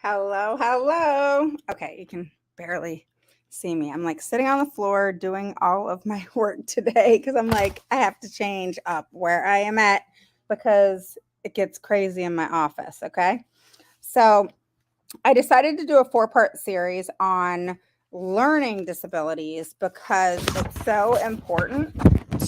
Hello, hello. Okay, you can barely see me. I'm like sitting on the floor doing all of my work today because I'm like, I have to change up where I am at because it gets crazy in my office. Okay. So I decided to do a 4-part series on learning disabilities because it's so important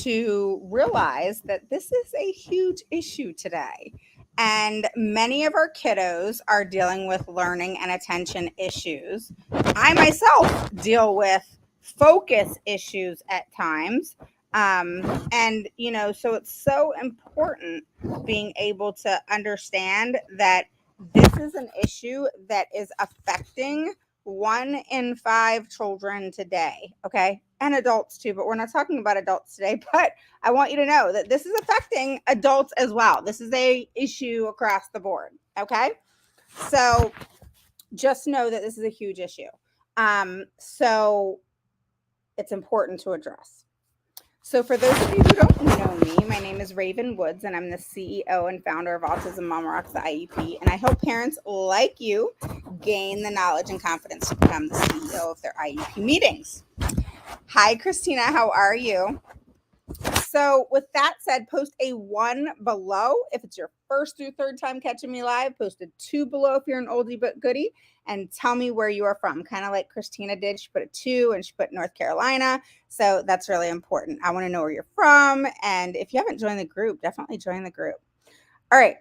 to realize that this is a huge issue today. And many of our kiddos are dealing with learning and attention issues. I myself deal with focus issues at times. So it's so important being able to understand that this is an issue that is affecting 1 in 5 children today, okay? And adults too, but we're not talking about adults today. But I want you to know that this is affecting adults as well. This is a issue across the board, okay? So just know that this is a huge issue. So it's important to address. So for those of you who don't know me, my name is Raven Woods, and I'm the CEO and founder of Autism Mama Rocks, the IEP, and I help parents like you gain the knowledge and confidence to become the CEO of their IEP meetings. Hi, Christina. How are you? So with that said, post a 1 below if it's your first through third time catching me live. Post a 2 below if you're an oldie but goodie, and tell me where you are from. Kind of like Christina did. She put a 2 and she put North Carolina. So that's really important. I want to know where you're from. And if you haven't joined the group, definitely join the group. All right.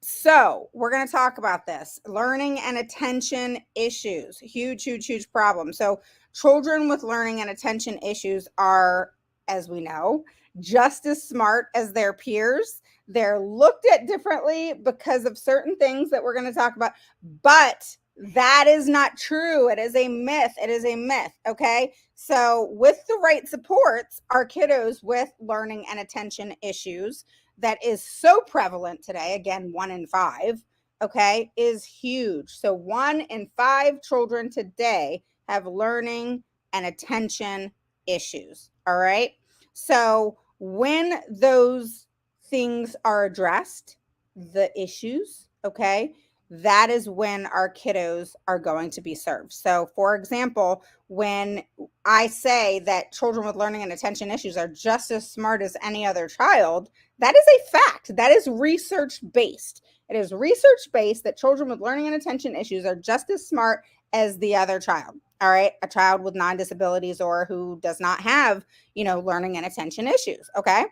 So we're going to talk about this. Learning and attention issues. Huge, huge, huge problem. So children with learning and attention issues are, as we know, just as smart as their peers. They're looked at differently because of certain things that we're going to talk about, but that is not true. It is a myth. It is a myth. Okay. So with the right supports, our kiddos with learning and attention issues that is so prevalent today, again, 1 in 5, okay, is huge. So 1 in 5 children today have learning and attention issues. All right. So when those things are addressed, the issues, okay, that is when our kiddos are going to be served. So for example, when I say that children with learning and attention issues are just as smart as any other child, that is a fact. That is research based. It is research based that children with learning and attention issues are just as smart as the other child. All right. A child with non-disabilities or who does not have, learning and attention issues. Okay.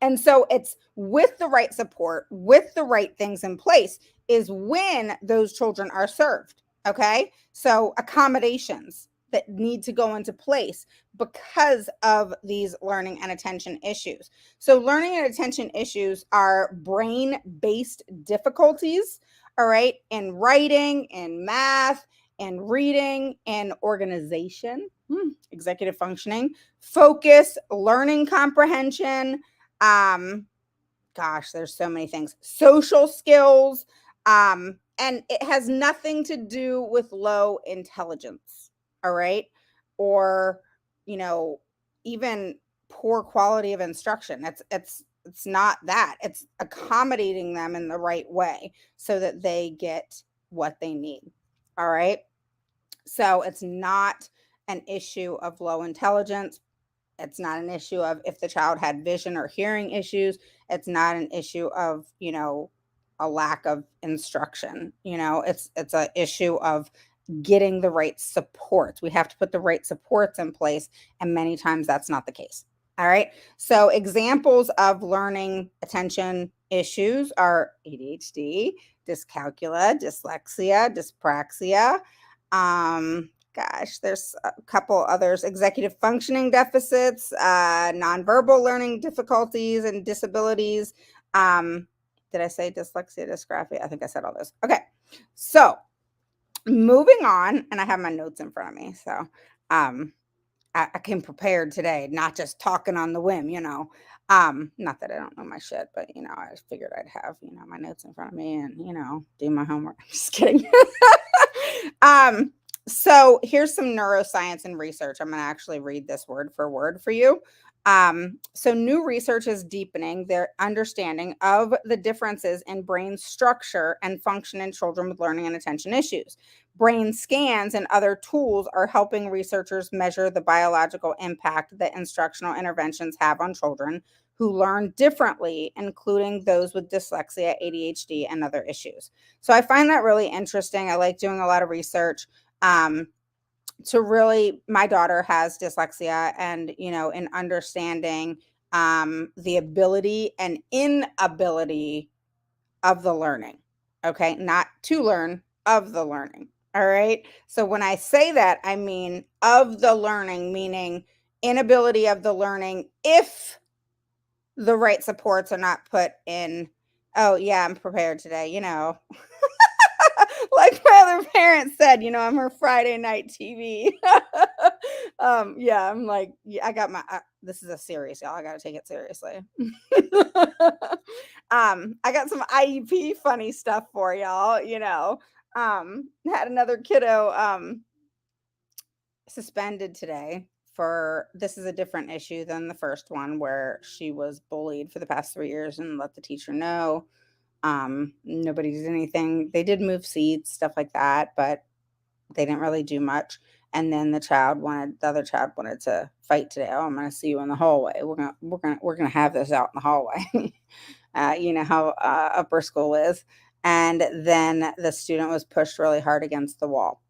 And so it's with the right support, with the right things in place is when those children are served. Okay. So accommodations that need to go into place because of these learning and attention issues. So learning and attention issues are brain-based difficulties, all right, in writing, in math, in reading, in organization, executive functioning, focus, learning comprehension, there's so many things, social skills, and it has nothing to do with low intelligence, all right, or even poor quality of instruction. It's not that. It's accommodating them in the right way so that they get what they need. All right. So it's not an issue of low intelligence. It's not an issue of if the child had vision or hearing issues. It's not an issue of, a lack of instruction. It's an issue of getting the right supports. We have to put the right supports in place, and many times that's not the case. All right. So examples of learning attention issues are ADHD, dyscalculia, dyslexia, dyspraxia. There's a couple others: executive functioning deficits, nonverbal learning difficulties and disabilities. Did I say dyslexia, dysgraphia? I think I said all those. Okay. So moving on, and I have my notes in front of me, so I came prepared today, not just talking on the whim, not that I don't know my shit, but I figured I'd have my notes in front of me and do my homework. I'm just kidding. So here's some neuroscience and research. I'm going to actually read this word for word for you. So new research is deepening their understanding of the differences in brain structure and function in children with learning and attention issues. Brain scans and other tools are helping researchers measure the biological impact that instructional interventions have on children who learn differently, including those with dyslexia, ADHD, and other issues. So I find that really interesting. I like doing a lot of research. My daughter has dyslexia, and in understanding the ability and inability of the learning. Okay, not to learn, of the learning. All right. So when I say that, I mean of the learning, meaning inability of the learning if the right supports are not put in. Oh yeah, I'm prepared today. Like my other parents said, I'm her Friday night TV. Yeah, I'm like, yeah, I got my. This is a serious, y'all. I got to take it seriously. I got some IEP funny stuff for y'all. Had another kiddo suspended today for. This is a different issue than the first one where she was bullied for the past 3 years and let the teacher know. Nobody did anything. They did move seats, stuff like that, but they didn't really do much. And then the other child wanted to fight today. Oh, I'm gonna see you in the hallway. We're gonna have this out in the hallway. You know how upper school is. And then the student was pushed really hard against the wall.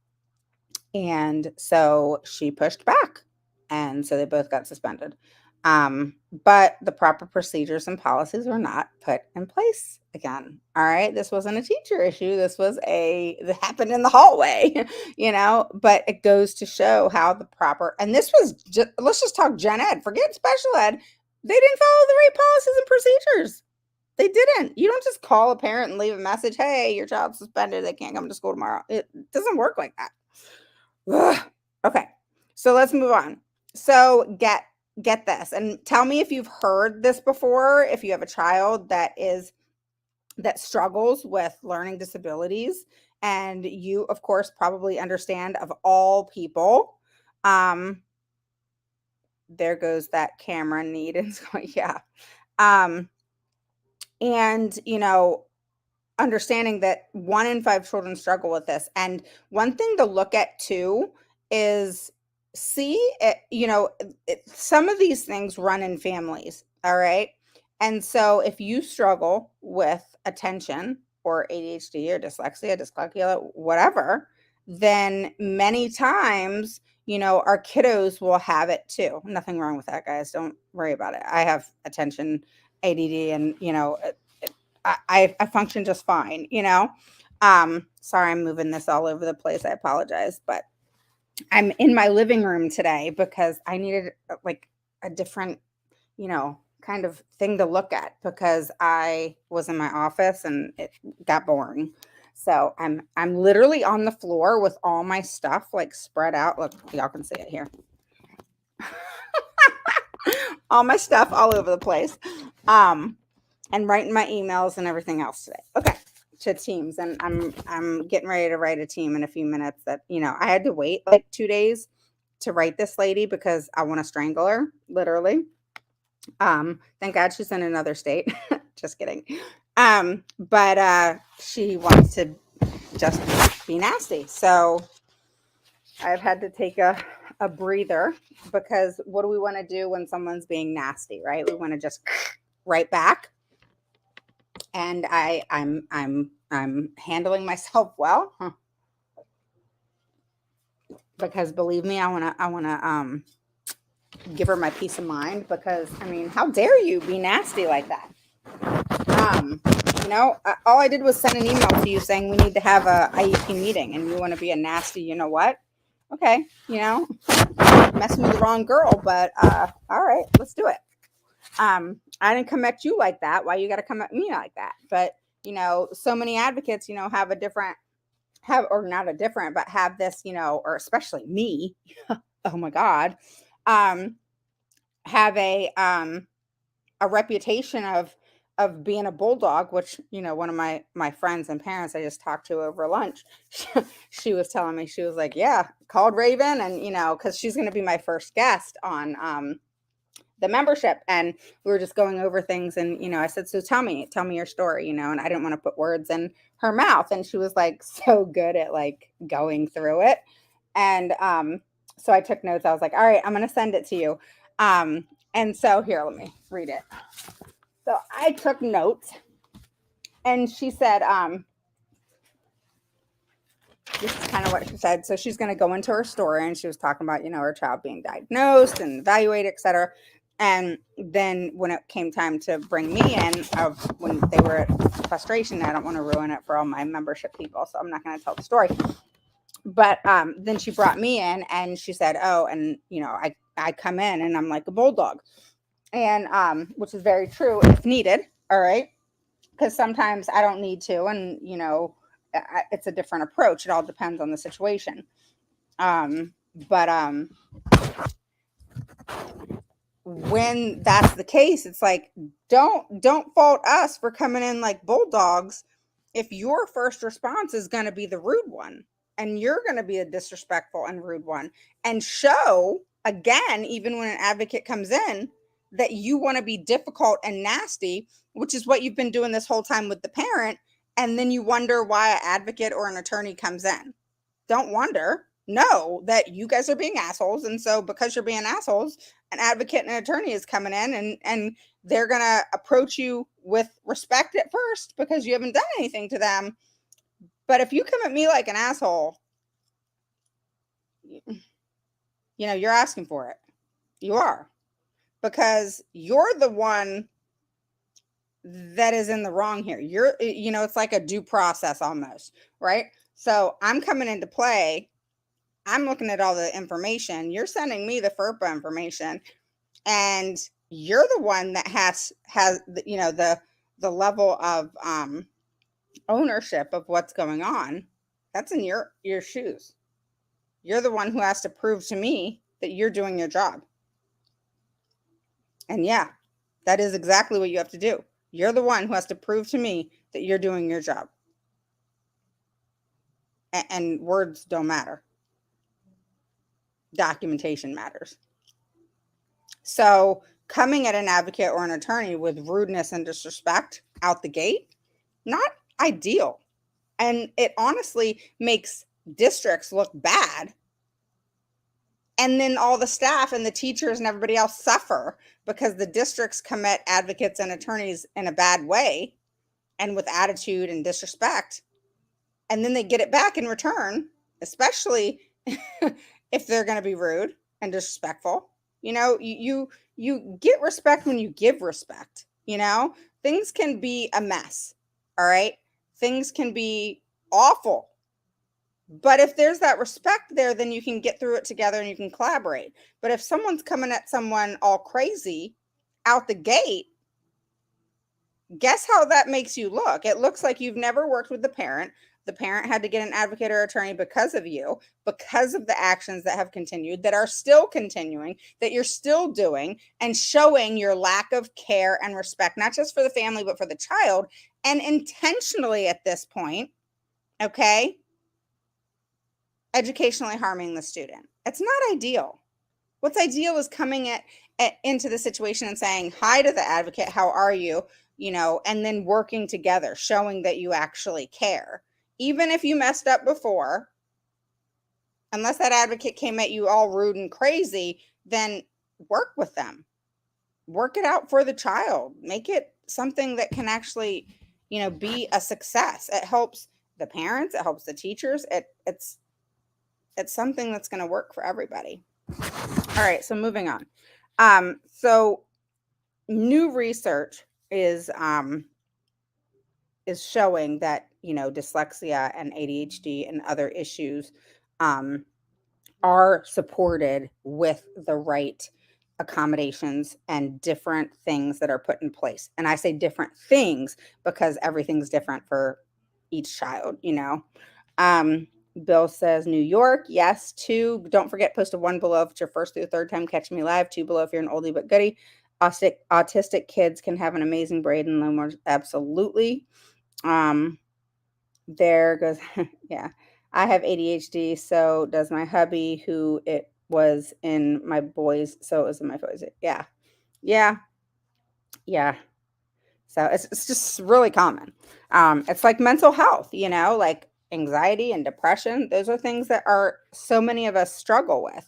And so she pushed back. And so they both got suspended. But the proper procedures and policies were not put in place again. All right. This wasn't a teacher issue. That happened in the hallway, but it goes to show how and this was just, let's just talk gen ed, forget special ed. They didn't follow the right policies and procedures. They didn't. You don't just call a parent and leave a message. Hey, your child's suspended. They can't come to school tomorrow. It doesn't work like that. Ugh. Okay, so let's move on. So get this, and tell me if you've heard this before. If you have a child that struggles with learning disabilities, and you, of course, probably understand of all people. There goes that camera need, and so yeah. And understanding that 1 in 5 children struggle with this. And one thing to look at too is see it, some of these things run in families. All right. And so if you struggle with attention or ADHD or dyslexia, dyscalculia, whatever, then many times, our kiddos will have it too. Nothing wrong with that, guys. Don't worry about it. I have attention ADD, and I function just fine, Sorry, I'm moving this all over the place. I apologize, but I'm in my living room today because I needed like a different, kind of thing to look at because I was in my office and it got boring. So I'm literally on the floor with all my stuff like spread out. Look, y'all can see it here. All my stuff all over the place. And writing my emails and everything else today. Okay, to teams, and I'm getting ready to write a team in a few minutes. That I had to wait like 2 days to write this lady because I want to strangle her, literally. Thank God she's in another state. Just kidding. But she wants to just be nasty, so I've had to take a breather because what do we want to do when someone's being nasty, right? We want to just right back. And I'm handling myself well. because believe me, I want to give her my peace of mind, because I mean, how dare you be nasty like that? Um, all I did was send an email to you saying we need to have a IEP meeting, and you want to be a nasty, you know what? Okay, messing with the wrong girl, but all right, let's do it. I didn't come at you like that. Why you got to come at me like that? But so many advocates, have a different have or not a different, but have this, or especially me. Oh my God, um, have a reputation of being a bulldog, which one of my friends and parents I just talked to over lunch, she was telling me, she was like, yeah, called Raven, and because she's going to be my first guest on the membership, and we were just going over things, and I said, so tell me your story, and I didn't want to put words in her mouth, and she was like so good at like going through it, and so I took notes. I was like, all right, I'm going to send it to you. And so here, let me read it. So I took notes, and she said, this is kind of what she said. So she's going to go into her story, and she was talking about, her child being diagnosed and evaluated, etc. And then when it came time to bring me in, when they were at frustration, I don't want to ruin it for all my membership people, so I'm not going to tell the story. But then she brought me in, and she said, oh, and I come in and I'm like a bulldog, and which is very true if needed. All right, because sometimes I don't need to, and it's a different approach. It all depends on the situation. But when that's the case, it's like, don't fault us for coming in like bulldogs if your first response is going to be the rude one, and you're going to be a disrespectful and rude one, and show again, even when an advocate comes in, that you want to be difficult and nasty, which is what you've been doing this whole time with the parent, and then you wonder why an advocate or an attorney comes in. Don't wonder. Know that you guys are being assholes, and so because you're being assholes, an advocate and an attorney is coming in, and they're gonna approach you with respect at first because you haven't done anything to them. But if you come at me like an asshole, you're asking for it. You are, because you're the one that is in the wrong here. It's like a due process almost, right? So I'm coming into play. I'm looking at all the information. You're sending me the FERPA information, and you're the one that has the level of ownership of what's going on. That's in your shoes. You're the one who has to prove to me that you're doing your job. And yeah, that is exactly what you have to do. You're the one who has to prove to me that you're doing your job. And words don't matter. Documentation matters. So coming at an advocate or an attorney with rudeness and disrespect out the gate, not ideal. And it honestly makes districts look bad. And then all the staff and the teachers and everybody else suffer because the districts commit advocates and attorneys in a bad way and with attitude and disrespect. And then they get it back in return, especially if they're going to be rude and disrespectful. You get respect when you give respect. Things can be a mess. All right. Things can be awful. But if there's that respect there, then you can get through it together and you can collaborate. But if someone's coming at someone all crazy out the gate, guess how that makes you look? It looks like you've never worked with the parent. The parent had to get an advocate or attorney because of you, because of the actions that have continued, that are still continuing, that you're still doing, and showing your lack of care and respect, not just for the family, but for the child, and intentionally at this point, okay, educationally harming the student. It's not ideal. What's ideal is coming into the situation and saying hi to the advocate, how are you, and then working together, showing that you actually care. Even if you messed up before, unless that advocate came at you all rude and crazy, then work with them. Work it out for the child. Make it something that can actually, be a success. It helps the parents. It helps the teachers. It's something that's going to work for everybody. All right, so moving on. So new research is showing that, dyslexia and ADHD and other issues um, are supported with the right accommodations and different things that are put in place. And I say different things because everything's different for each child. Um, Bill says New York, yes. 2, don't forget, post a 1 below if it's your first through third time catching me live. 2 below if you're an oldie but goodie. Autistic kids can have an amazing brain and learn more. Absolutely. There goes, yeah. I have ADHD, so does my hubby, who it was in my boys, so it was in my boys. Yeah, yeah, yeah. So it's just really common. It's like mental health, like anxiety and depression. Those are things that are so many of us struggle with.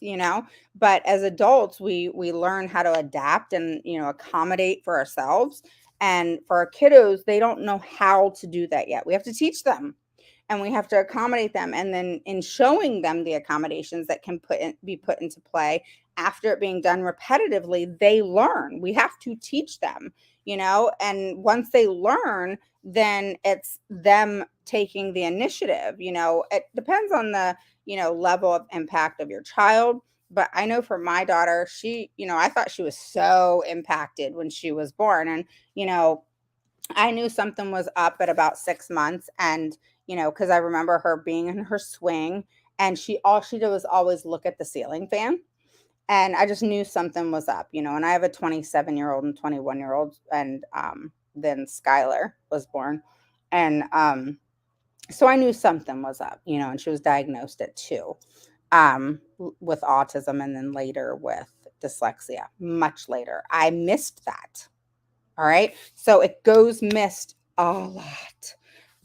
But as adults, we learn how to adapt and accommodate for ourselves. And for our kiddos, they don't know how to do that yet. We have to teach them and we have to accommodate them, and then in showing them the accommodations that can be put into play after it being done repetitively, they learn. We have to teach them. And once they learn, then it's them taking the initiative. It depends on the level of impact of your child. But I know for my daughter, I thought she was so impacted when she was born. And I knew something was up at about 6 months. And because I remember her being in her swing, and all she did was always look at the ceiling fan. And I just knew something was up. And I have a 27-year-old and 21-year-old, and then Skylar was born. And so I knew something was up. And she was diagnosed at 2 with autism, and then later with dyslexia, much later. I missed that. All right. So it goes missed a lot.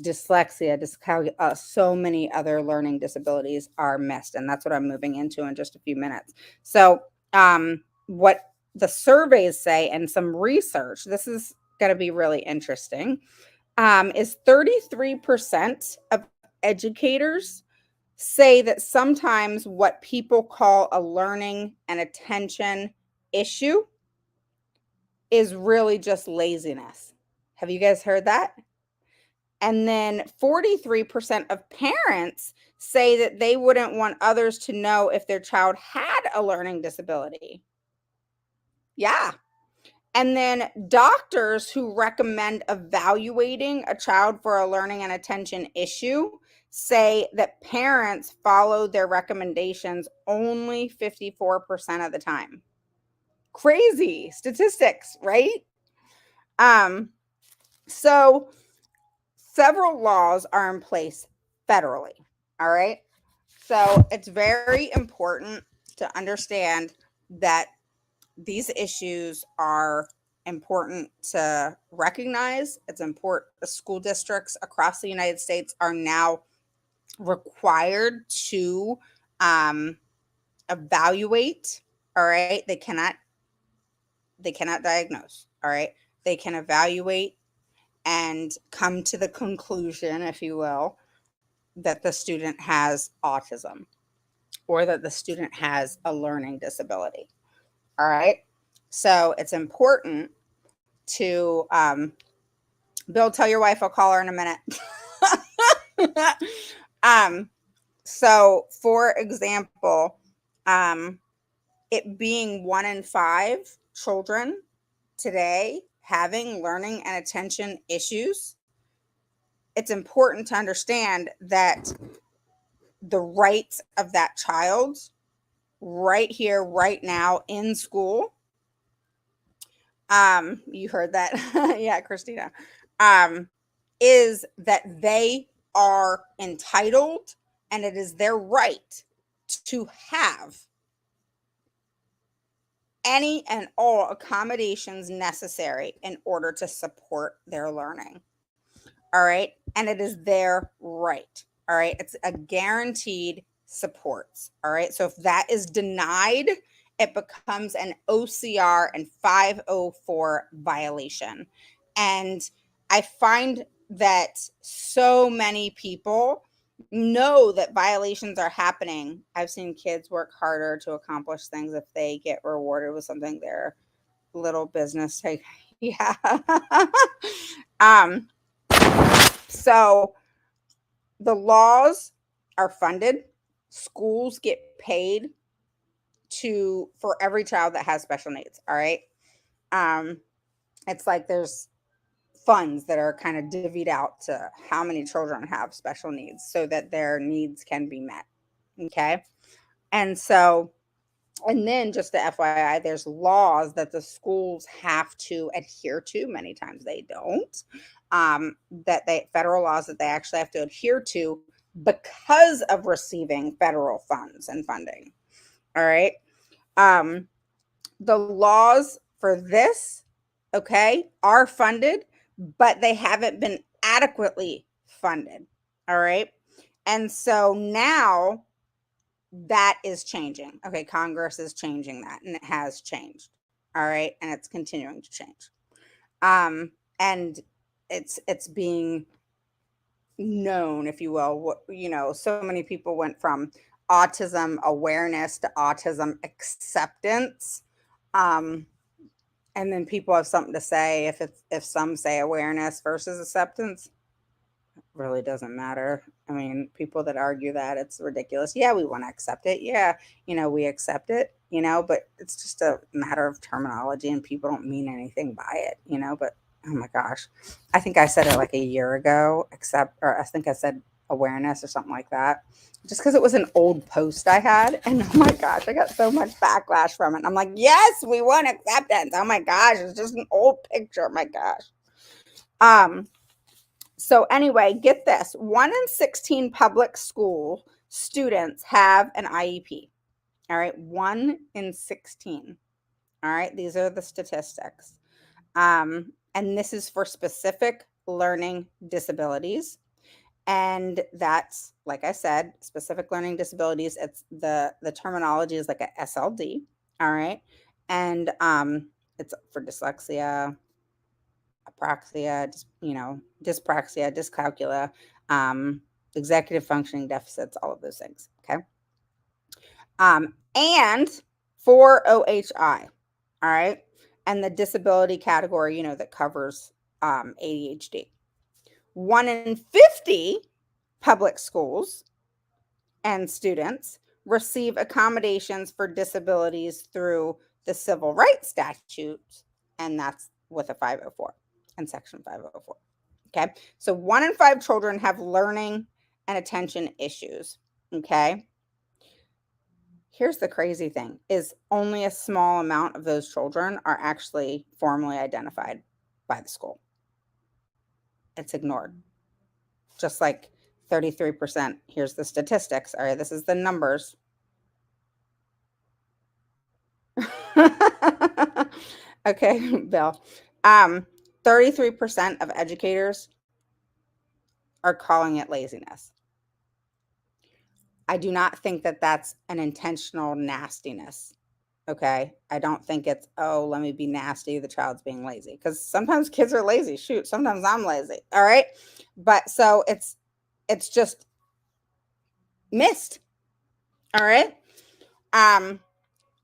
Dyslexia, dyscalculia, so many other learning disabilities are missed. And that's what I'm moving into in just a few minutes. So, what the surveys say and some research, this is going to be really interesting, is 33% of educators say that sometimes what people call a learning and attention issue is really just laziness. Have you guys heard that? And then 43% of parents say that they wouldn't want others to know if their child had a learning disability. Yeah. And then doctors who recommend evaluating a child for a learning and attention issue say that parents follow their recommendations only 54% of the time. Crazy statistics, right? Um, So several laws are in place federally. All right. So it's very important to understand that these issues are important to recognize. It's important. The school districts across the United States are now required to um, evaluate. All right. They cannot diagnose. All right. They can evaluate and come to the conclusion, if you will, that the student has autism or that the student has a learning disability. All right. So it's important to, Bill, tell your wife I'll call her in a minute. um, so, for example, um, it being 1 in 5 children today having learning and attention issues, it's important to understand that the rights of that child right here, right now in school. You heard that. Yeah, Christina. Um, is that they are entitled and it is their right to have any and all accommodations necessary in order to support their learning. All right. And it is their right. All right. It's a guaranteed supports. All right. So if that is denied, it becomes an OCR and 504 violation. And I find that so many people know that violations are happening. I've seen kids work harder to accomplish things if they get rewarded with something their little business take. Yeah. um, so the laws are funded. Schools get paid for every child that has special needs. All right. Um, it's like there's funds that are kind of divvied out to how many children have special needs so that their needs can be met. Okay. And so, and then just the FYI, there's laws that the schools have to adhere to. Many times they don't. Federal laws that they actually have to adhere to because of receiving federal funds and funding. All right. Um, the laws for this, okay, are funded, but they haven't been adequately funded. All right. And so now that is changing. Okay, Congress is changing that, and it has changed. All right, and it's continuing to change. And it's being known, if you will. So many people went from autism awareness to autism acceptance. Um, and then people have something to say if some say awareness versus acceptance. Really doesn't matter. I mean, people that argue that, it's ridiculous. Yeah, we want to accept it. Yeah, we accept it, but it's just a matter of terminology and people don't mean anything by it, but oh my gosh. I think I said it like a year ago, or I think I said awareness or something like that. Just because it was an old post I had, and oh my gosh, I got so much backlash from it. I'm like, yes, we want acceptance. Oh my gosh, it's just an old picture. Oh my gosh. So anyway, get this. 1 in 16 public school students have an IEP. All right, 1 in 16. All right, these are the statistics. And this is for specific learning disabilities. And that's, like I said, specific learning disabilities. It's the terminology is like a SLD. All right. And it's for dyslexia, apraxia, dyspraxia, dyscalculia, executive functioning deficits, all of those things. Okay. And for OHI, all right, and the disability category, that covers ADHD. 1 in 50 public schools and students receive accommodations for disabilities through the civil rights statutes, and that's with a 504 and section 504. Okay, so 1 in 5 children have learning and attention issues. Okay, here's the crazy thing is only a small amount of those children are actually formally identified by the school. It's ignored. Just like 33%. Here's the statistics. All right, this is the numbers. Okay, Bill. 33% of educators are calling it laziness. I do not think that that's an intentional nastiness. Okay. I don't think it's, oh, let me be nasty. The child's being lazy. Because sometimes kids are lazy. Shoot, sometimes I'm lazy. All right. But so it's just missed. All right. I'll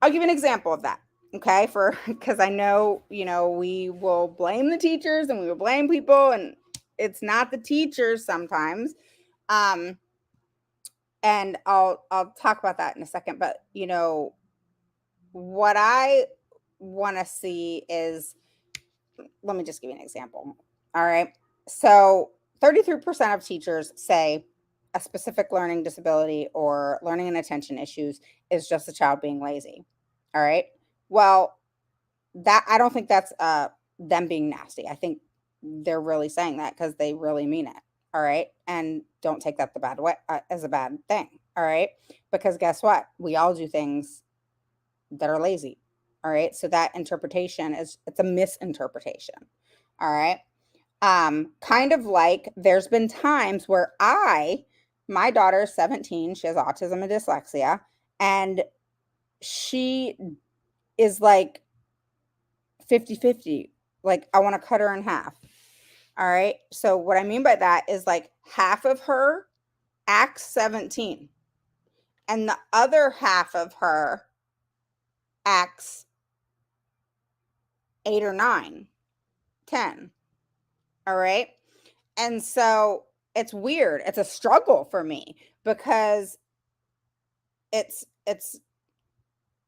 give you an example of that. Okay. Because I know, we will blame the teachers and we will blame people, and it's not the teachers sometimes. And I'll talk about that in a second. But what I want to see is, let me just give you an example. All right. So 33% of teachers say a specific learning disability or learning and attention issues is just a child being lazy. All right. Well, I don't think that's them being nasty. I think they're really saying that because they really mean it. All right. And don't take that the bad way as a bad thing. All right. Because guess what? We all do things that are lazy. All right. So that interpretation it's a misinterpretation. All right. Kind of like there's been times where my daughter is 17, she has autism and dyslexia, and she is like 50-50. Like, I want to cut her in half. All right. So what I mean by that is like half of her acts 17. And the other half of her acts 8 or 9, 10. All right. And so it's weird. It's a struggle for me because it's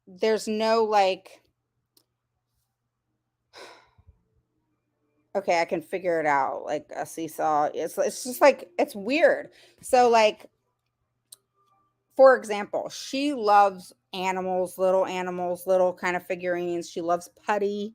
there's no like, okay, I can figure it out, like a seesaw. It's just like it's weird. So like, for example, she loves animals, little kind of figurines. She loves putty.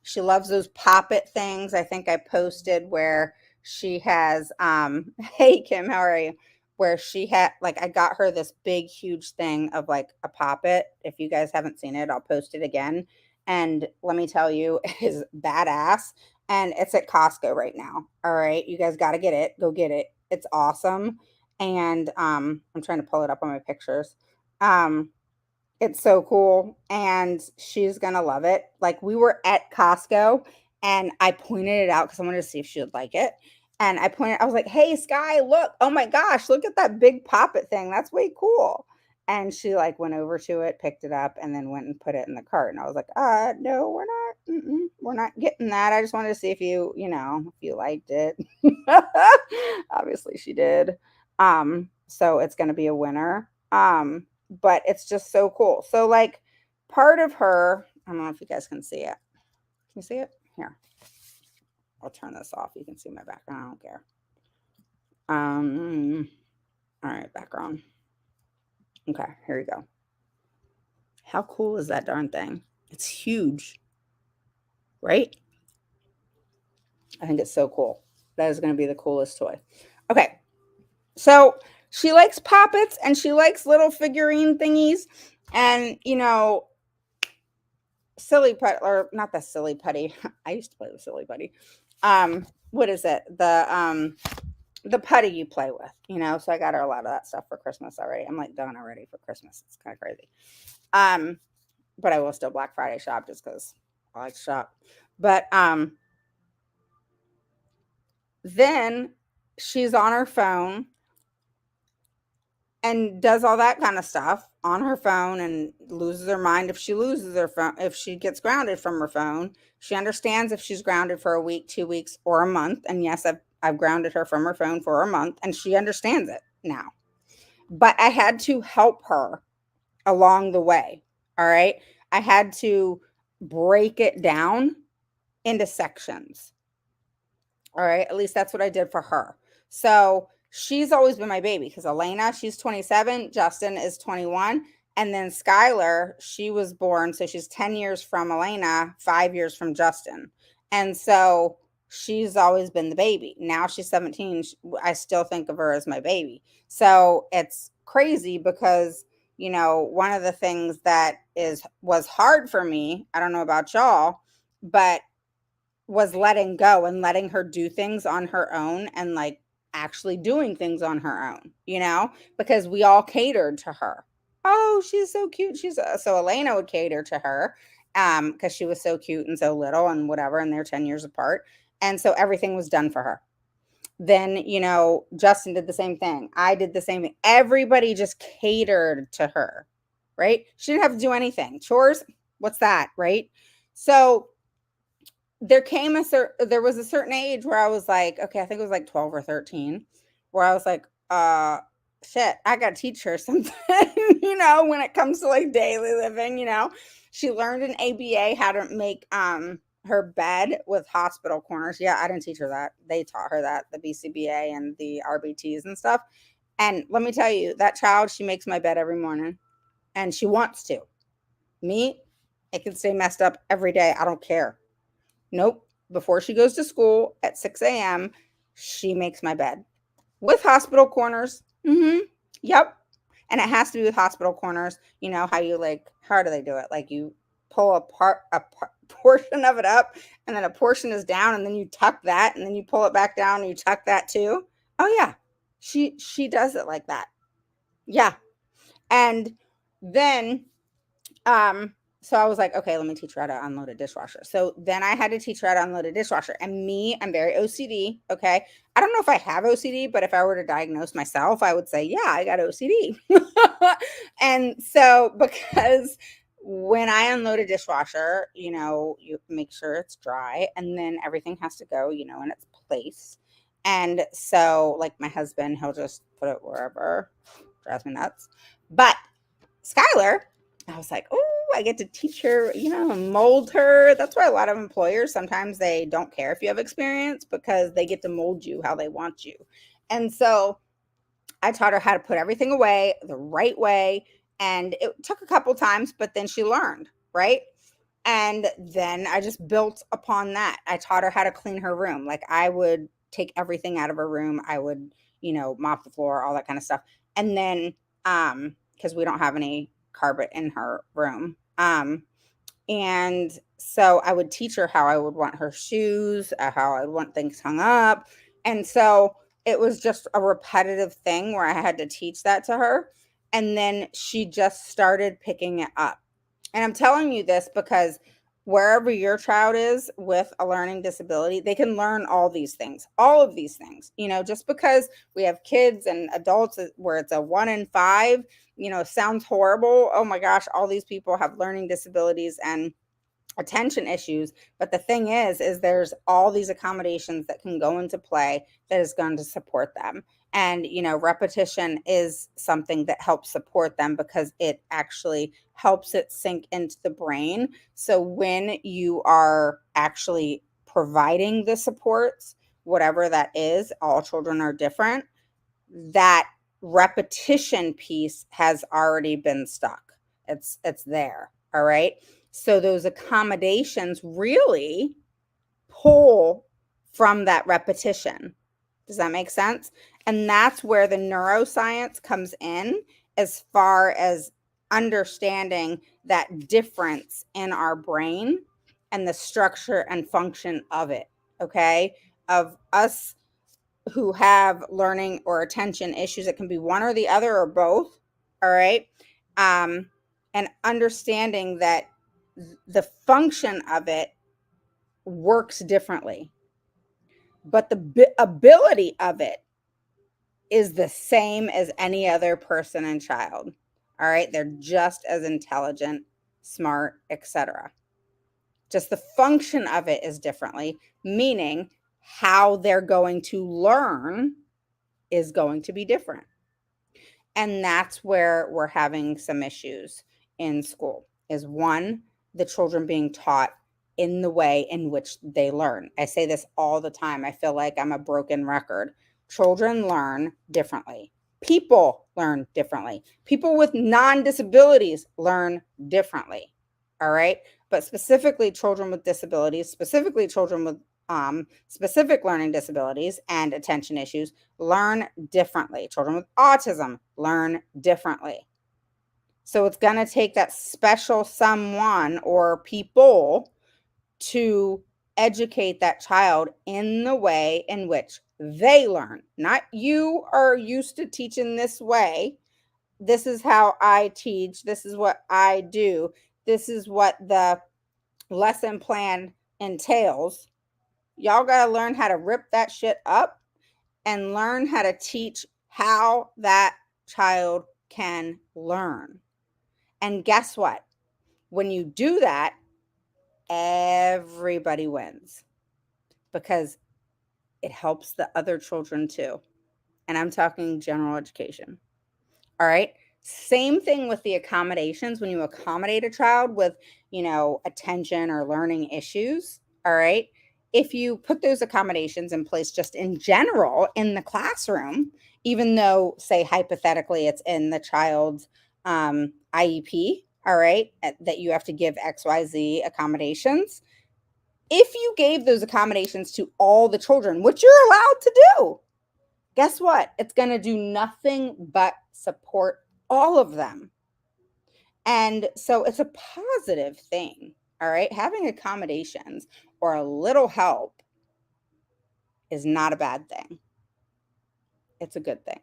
She loves those poppet things. I think I posted where she has hey Kim, how are you? Where she had like I got her this big huge thing of like a poppet. If you guys haven't seen it, I'll post it again. And let me tell you, it is badass. And it's at Costco right now. All right. You guys gotta get it. Go get it. It's awesome. And I'm trying to pull it up on my pictures. Um, it's so cool, and she's gonna love it. Like, we were at Costco, and I pointed it out because I wanted to see if she would like it. And I was like, "Hey, Sky, look! Oh my gosh, look at that big poppet thing. That's way cool." And she like went over to it, picked it up, and then went and put it in the cart. And I was like, no, we're not. We're not getting that. I just wanted to see if if you liked it." Obviously, she did. So it's gonna be a winner. But it's just so cool. So like part of her, I don't know if you guys can see it. Can you see it? Here. I'll turn this off. You can see my background. I don't care. All right, background. Okay, here you go. How cool is that darn thing? It's huge, right? I think it's so cool. That is going to be the coolest toy. Okay, so she likes poppets and she likes little figurine thingies. And, silly putty, or not the silly putty. I used to play with silly putty. What is it? The putty you play with, So I got her a lot of that stuff for Christmas already. I'm like done already for Christmas. It's kind of crazy. But I will still Black Friday shop just because I like to shop. But then she's on her phone and does all that kind of stuff on her phone and loses her mind if she loses her phone, if she gets grounded from her phone. She understands if she's grounded for a week, 2 weeks, or a month. And yes, I've grounded her from her phone for a month, and she understands it now. But I had to help her along the way. All right. I had to break it down into sections. All right. At least that's what I did for her. So she's always been my baby because Elena, she's 27, Justin is 21. And then Skylar, she was born. So she's 10 years from Elena, 5 years from Justin. And so she's always been the baby. Now she's 17. I still think of her as my baby. So it's crazy because, one of the things that was hard for me, I don't know about y'all, but was letting go and letting her do things on her own and like actually doing things on her own, because we all catered to her. Oh, she's so cute. So Elena would cater to her because she was so cute and so little and whatever, and they're 10 years apart. And so everything was done for her. Then, Justin did the same thing. I did the same thing. Everybody just catered to her, right? She didn't have to do anything. Chores, what's that, right? So there was a certain age where I was like, okay, I think it was like 12 or 13, where I was like, shit, I gotta teach her something, when it comes to like daily living. She learned in ABA how to make her bed with hospital corners. Yeah, I didn't teach her that. They taught her that, the BCBA and the RBTs and stuff. And let me tell you, that child, she makes my bed every morning, and she wants to. Me, it can stay messed up every day. I don't care. Nope. Before she goes to school at 6 a.m., she makes my bed with hospital corners. Yep. And it has to be with hospital corners. You know how how do they do it? Like you pull a portion of it up, and then a portion is down, and then you tuck that, and then you pull it back down, and you tuck that too. Oh yeah. She does it like that. Yeah. And then So I was like, okay, let me teach her how to unload a dishwasher. So then I had to teach her how to unload a dishwasher. And me, I'm very OCD. Okay. I don't know if I have OCD, but if I were to diagnose myself, I would say, yeah, I got OCD. And so, because when I unload a dishwasher, you make sure it's dry and then everything has to go, in its place. And so, like my husband, he'll just put it wherever, drives me nuts. But Skylar, I was like, oh, I get to teach her, mold her. That's why a lot of employers sometimes they don't care if you have experience because they get to mold you how they want you. And so I taught her how to put everything away the right way. And it took a couple times, but then she learned, right? And then I just built upon that. I taught her how to clean her room. Like I would take everything out of her room. I would, mop the floor, all that kind of stuff. And then, because we don't have any carpet in her room. And so I would teach her how I would want her shoes, how I would want things hung up. And so it was just a repetitive thing where I had to teach that to her. And then she just started picking it up. And I'm telling you this because wherever your child is with a learning disability, they can learn all of these things. Just because we have kids and adults where it's a 1 in 5, sounds horrible. Oh my gosh, all these people have learning disabilities and attention issues. But the thing is there's all these accommodations that can go into play that is going to support them. And repetition is something that helps support them because it actually helps it sink into the brain. So when you are actually providing the supports, whatever that is, all children are different, that repetition piece has already been stuck. It's there. All right. So those accommodations really pull from that repetition. Does that make sense? And that's where the neuroscience comes in as far as understanding that difference in our brain and the structure and function of it. Okay. Of us who have learning or attention issues. It can be one or the other or both. All right. Um, and understanding that the function of it works differently, but the ability of it is the same as any other person and child. All right. They're just as intelligent, smart, etc. Just the function of it is differently, meaning how they're going to learn is going to be different. And that's where we're having some issues in school is one, the children being taught in the way in which they learn. I say this all the time. I feel like I'm a broken record. Children learn differently. People learn differently. People with non-disabilities learn differently. All right. But specifically children with disabilities, specifically children with specific learning disabilities and attention issues learn differently. Children with autism learn differently. So it's going to take that special someone or people to educate that child in the way in which they learn. Not you are used to teaching this way. This is how I teach. This is what I do. This is what the lesson plan entails. Y'all got to learn how to rip that shit up and learn how to teach how that child can learn. And guess what? When you do that, everybody wins because it helps the other children too. And I'm talking general education. All right. Same thing with the accommodations. When you accommodate a child with, attention or learning issues, all right. If you put those accommodations in place just in general in the classroom, even though, say, hypothetically, it's in the child's IEP, all right, that you have to give XYZ accommodations. If you gave those accommodations to all the children, which you're allowed to do, guess what? It's going to do nothing but support all of them. And so it's a positive thing. All right. Having accommodations or a little help is not a bad thing. It's a good thing.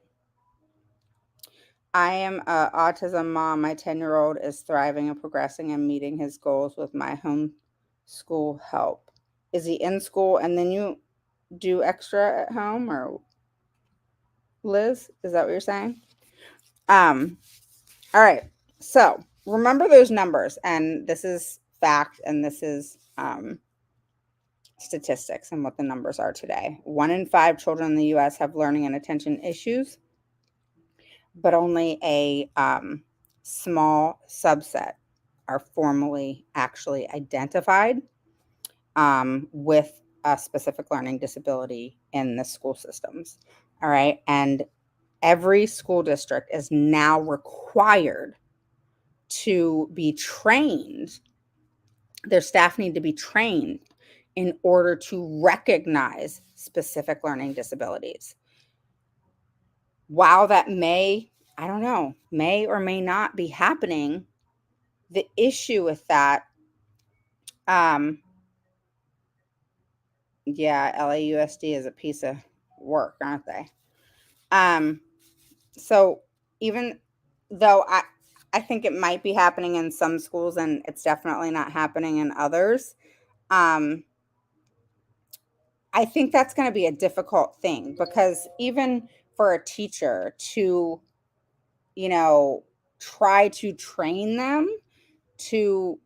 I am a autism mom. My 10-year-old is thriving and progressing and meeting his goals with my home school help. Is he in school and then you do extra at home, or Liz? Is that what you're saying? Um, all right. So remember those numbers, and this is fact, and this is statistics and what the numbers are today. 1 in 5 children in the US have learning and attention issues, but only a small subset are formally actually identified with a specific learning disability in the school systems. All right. And every school district is now required to be trained. Their staff need to be trained in order to recognize specific learning disabilities. While that may, I don't know, may or may not be happening, the issue with that, yeah, LAUSD is a piece of work, aren't they? So even though I think it might be happening in some schools and it's definitely not happening in others, um, I think that's going to be a difficult thing, because even for a teacher to, you know, try to train them to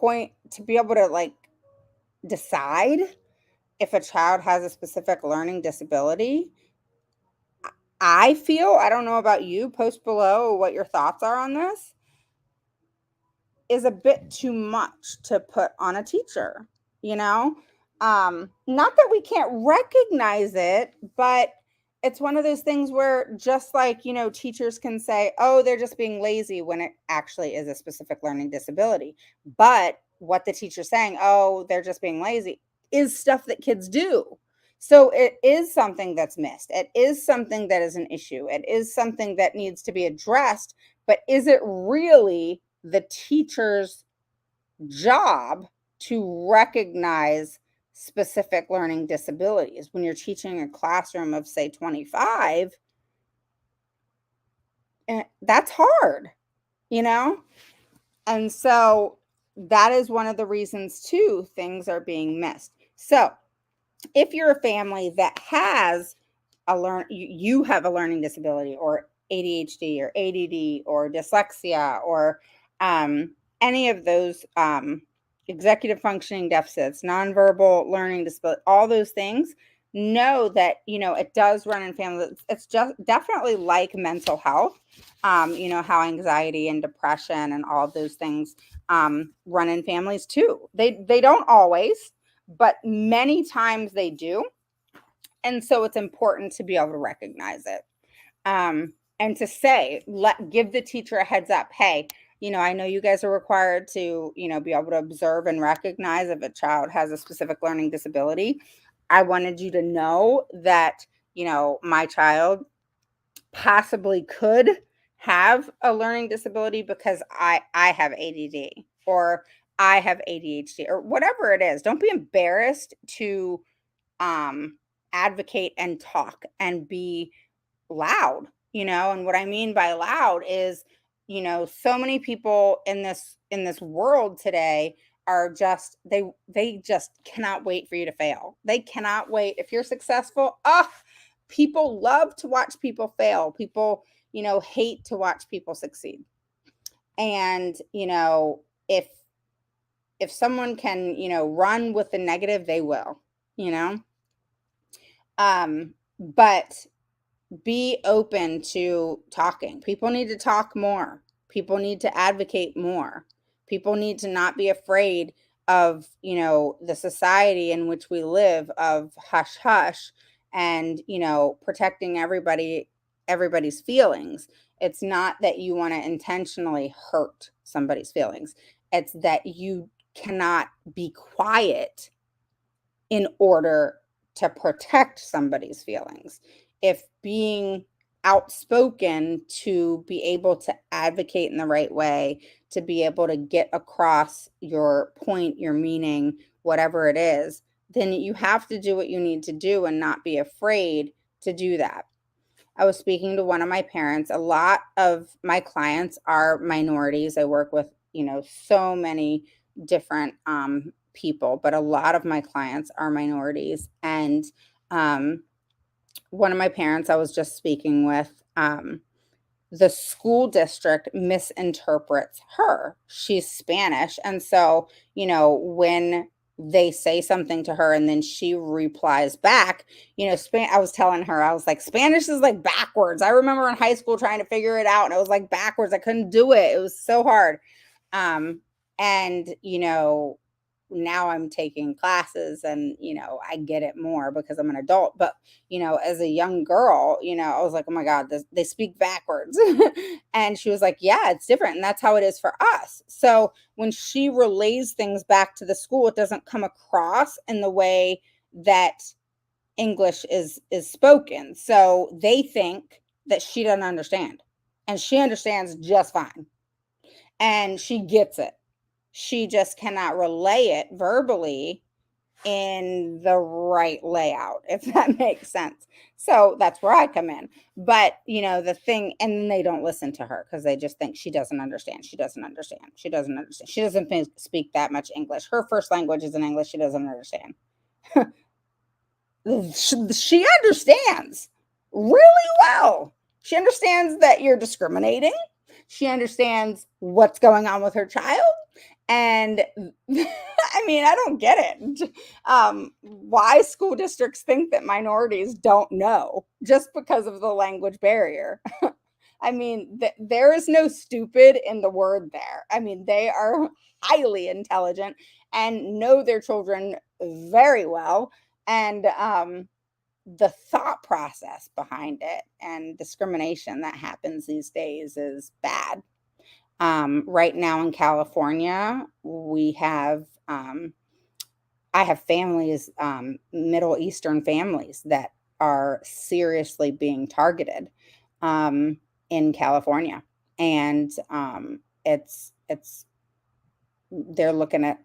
to be able to like decide if a child has a specific learning disability, I feel, I don't know about you, post below what your thoughts are on this, is a bit too much to put on a teacher, you know? Not that we can't recognize it, but it's one of those things where, just like, teachers can say, oh, they're just being lazy, when it actually is a specific learning disability. But what the teacher's saying, oh, they're just being lazy, is stuff that kids do. So it is something that's missed. It is something that is an issue. It is something that needs to be addressed. But is it really the teacher's job to recognize specific learning disabilities when you're teaching a classroom of, say, 25? That's hard, you know? And so that is one of the reasons, too, things are being missed. So if you're a family that has you have a learning disability, or ADHD or ADD or dyslexia, or any of those executive functioning deficits, nonverbal learning disability, all those things, know that it does run in families. It's just definitely like mental health. How anxiety and depression and all of those things run in families too. They don't always, but many times they do. And so it's important to be able to recognize it, and to say, give the teacher a heads up. Hey, I know you guys are required to, be able to observe and recognize if a child has a specific learning disability. I wanted you to know that, my child possibly could have a learning disability because I have ADD, or I have ADHD, or whatever it is. Don't be embarrassed to advocate and talk and be loud. And what I mean by loud is, so many people in this world today are just, they just cannot wait for you to fail. They cannot wait. If you're successful, people love to watch people fail. People, hate to watch people succeed. And if someone can, run with the negative, they will, you know but be open to talking. People need to talk more. People need to advocate more. People need to not be afraid of, the society in which we live, of hush hush, and, protecting everybody's feelings. It's not that you want to intentionally hurt somebody's feelings. It's that you cannot be quiet in order to protect somebody's feelings. If being outspoken to be able to advocate in the right way, to be able to get across your point, your meaning, whatever it is, then you have to do what you need to do and not be afraid to do that. I was speaking to one of my parents. A lot of my clients are minorities. I work with, so many different people, but a lot of my clients are minorities. And um, one of my parents I was just speaking with, the school district misinterprets her. She's Spanish. And so, when they say something to her and then she replies back, I was telling her, I was like, Spanish is like backwards. I remember in high school trying to figure it out and it was like backwards. I couldn't do it. It was so hard. Um, and, now I'm taking classes and, I get it more because I'm an adult. But as a young girl, I was like, oh my God, they speak backwards. And she was like, yeah, it's different. And that's how it is for us. So when she relays things back to the school, it doesn't come across in the way that English is spoken. So they think that she doesn't understand. And she understands just fine. And she gets it. She just cannot relay it verbally in the right layout, if that makes sense. So that's where I come in. But, the thing, and they don't listen to her because they just think she doesn't understand. She doesn't understand. She doesn't understand. She doesn't speak that much English. Her first language is in English. She doesn't understand. She understands really well. She understands that you're discriminating. She understands what's going on with her child. And I mean, I don't get it. Why school districts think that minorities don't know just because of the language barrier. I mean, there is no stupid in the word there. I mean, they are highly intelligent and know their children very well. And the thought process behind it and discrimination that happens these days is bad. Right now in California, I have families, Middle Eastern families that are seriously being targeted in California, and it's they're looking at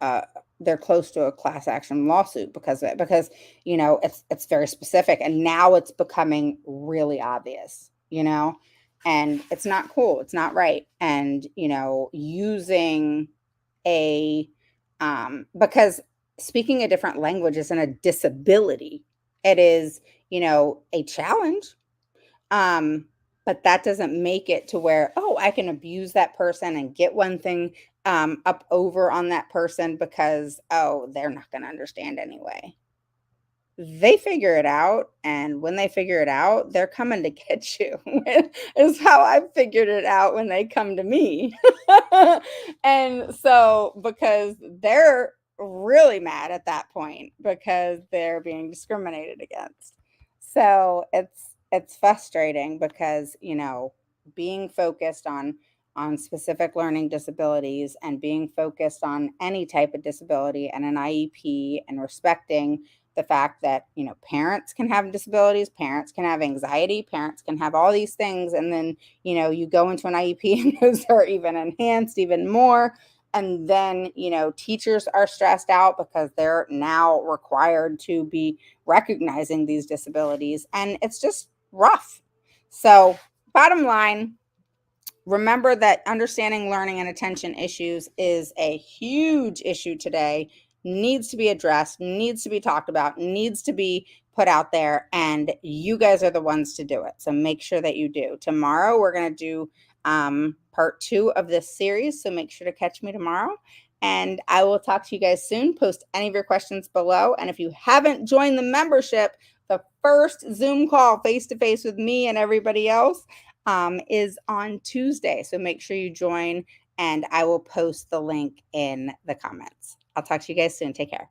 uh, they're close to a class action lawsuit because of it, because it's very specific, and now it's becoming really obvious, and it's not cool, it's not right. And using a because speaking a different language isn't a disability, it is a challenge. um, but that doesn't make it to where, oh, I can abuse that person and get one thing up over on that person because, oh, they're not going to understand anyway. They figure it out, and when they figure it out, they're coming to get you. Is how I've figured it out when they come to me. And so, because they're really mad at that point because they're being discriminated against. So it's frustrating because, being focused on specific learning disabilities and being focused on any type of disability and an IEP, and respecting the fact that parents can have disabilities, parents can have anxiety, parents can have all these things, and then you go into an IEP and those are even enhanced even more. And then teachers are stressed out because they're now required to be recognizing these disabilities, and it's just rough. So bottom line, remember that understanding learning and attention issues is a huge issue today, needs to be addressed, needs to be talked about, needs to be put out there, and you guys are the ones to do it. So make sure that you do. Tomorrow, we're going to do part 2 of this series. So make sure to catch me tomorrow. And I will talk to you guys soon. Post any of your questions below. And if you haven't joined the membership, the first Zoom call face to face with me and everybody else is on Tuesday. So make sure you join, and I will post the link in the comments. I'll talk to you guys soon. Take care.